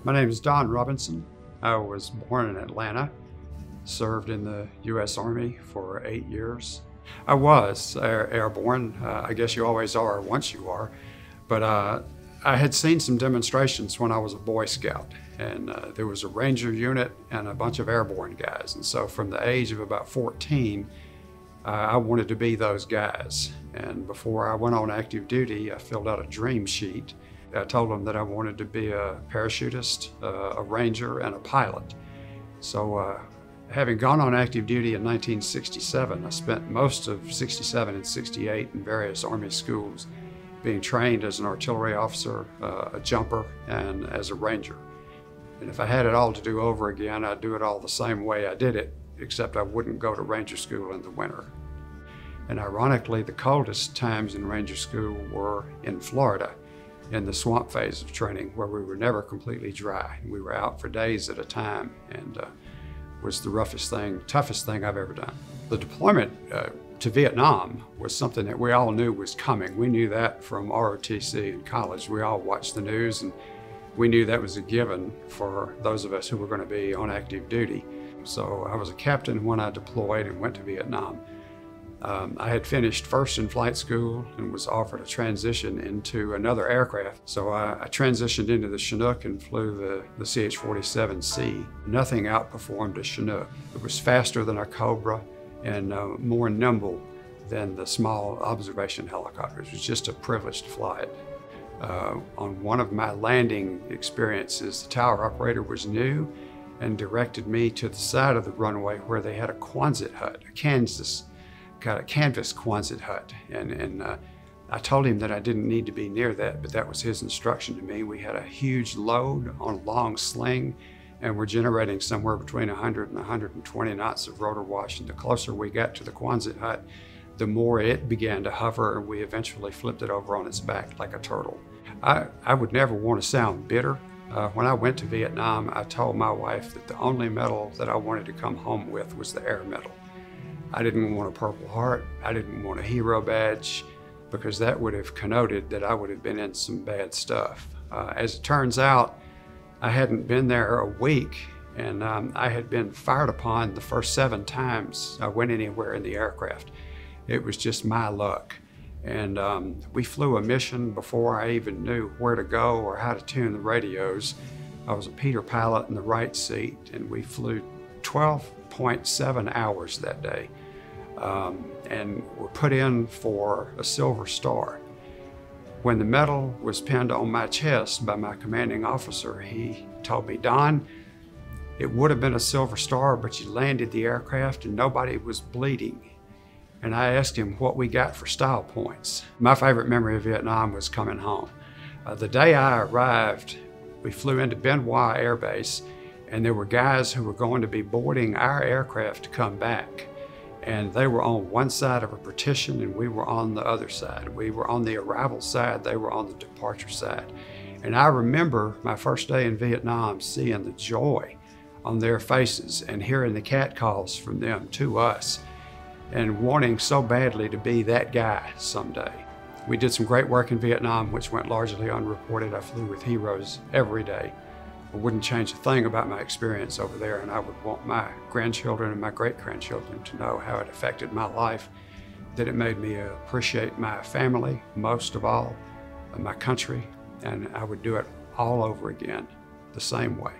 My name is Don Robinson. I was born in Atlanta, served in the U.S. Army for 8 years. I was airborne. I guess you always are once you are. But I had seen some demonstrations when I was a Boy Scout, and there was a Ranger unit and a bunch of airborne guys. And so from the age of about 14, I wanted to be those guys. And before I went on active duty, I filled out a dream sheet. I told them that I wanted to be a parachutist, a ranger, and a pilot. So having gone on active duty in 1967, I spent most of 67 and 68 in various Army schools, being trained as an artillery officer, a jumper, and as a ranger. And if I had it all to do over again, I'd do it all the same way I did it, except I wouldn't go to ranger school in the winter. And ironically, the coldest times in ranger school were in Florida, in the swamp phase of training, where we were never completely dry. We were out for days at a time, and was the roughest thing, toughest thing I've ever done. The deployment to Vietnam was something that we all knew was coming. We knew that from ROTC in college. We all watched the news, and we knew that was a given for those of us who were going to be on active duty. So I was a captain when I deployed and went to Vietnam. I had finished first in flight school and was offered a transition into another aircraft. So I transitioned into the Chinook and flew the CH-47C. Nothing outperformed a Chinook. It was faster than a Cobra and more nimble than the small observation helicopters. It was just a privilege to fly it. On one of my landing experiences, the tower operator was new and directed me to the side of the runway where they had a Quonset hut, a canvas Quonset hut. And I told him that I didn't need to be near that, but that was his instruction to me. We had a huge load on a long sling, and we're generating somewhere between 100 and 120 knots of rotor wash. And the closer we got to the Quonset hut, the more it began to hover, and we eventually flipped it over on its back like a turtle. I would never want to sound bitter. When I went to Vietnam, I told my wife that the only medal that I wanted to come home with was the Air Medal. I didn't want a Purple Heart. I didn't want a hero badge, because that would have connoted that I would have been in some bad stuff. As it turns out, I hadn't been there a week, and I had been fired upon the first 7 times I went anywhere in the aircraft. It was just my luck. And we flew a mission before I even knew where to go or how to tune the radios. I was a Peter pilot in the right seat, and we flew 12.7 hours that day, and were put in for a Silver Star. When the medal was pinned on my chest by my commanding officer, he told me, "Don, it would have been a Silver Star, but you landed the aircraft and nobody was bleeding." And I asked him what we got for style points. My favorite memory of Vietnam was coming home. The day I arrived, we flew into Benoit Air Base, and there were guys who were going to be boarding our aircraft to come back. And they were on one side of a partition, and we were on the other side. We were on the arrival side, they were on the departure side. And I remember my first day in Vietnam seeing the joy on their faces and hearing the catcalls from them to us, and wanting so badly to be that guy someday. We did some great work in Vietnam, which went largely unreported. I flew with heroes every day. I wouldn't change a thing about my experience over there, and I would want my grandchildren and my great-grandchildren to know how it affected my life, that it made me appreciate my family, most of all, my country, and I would do it all over again, the same way.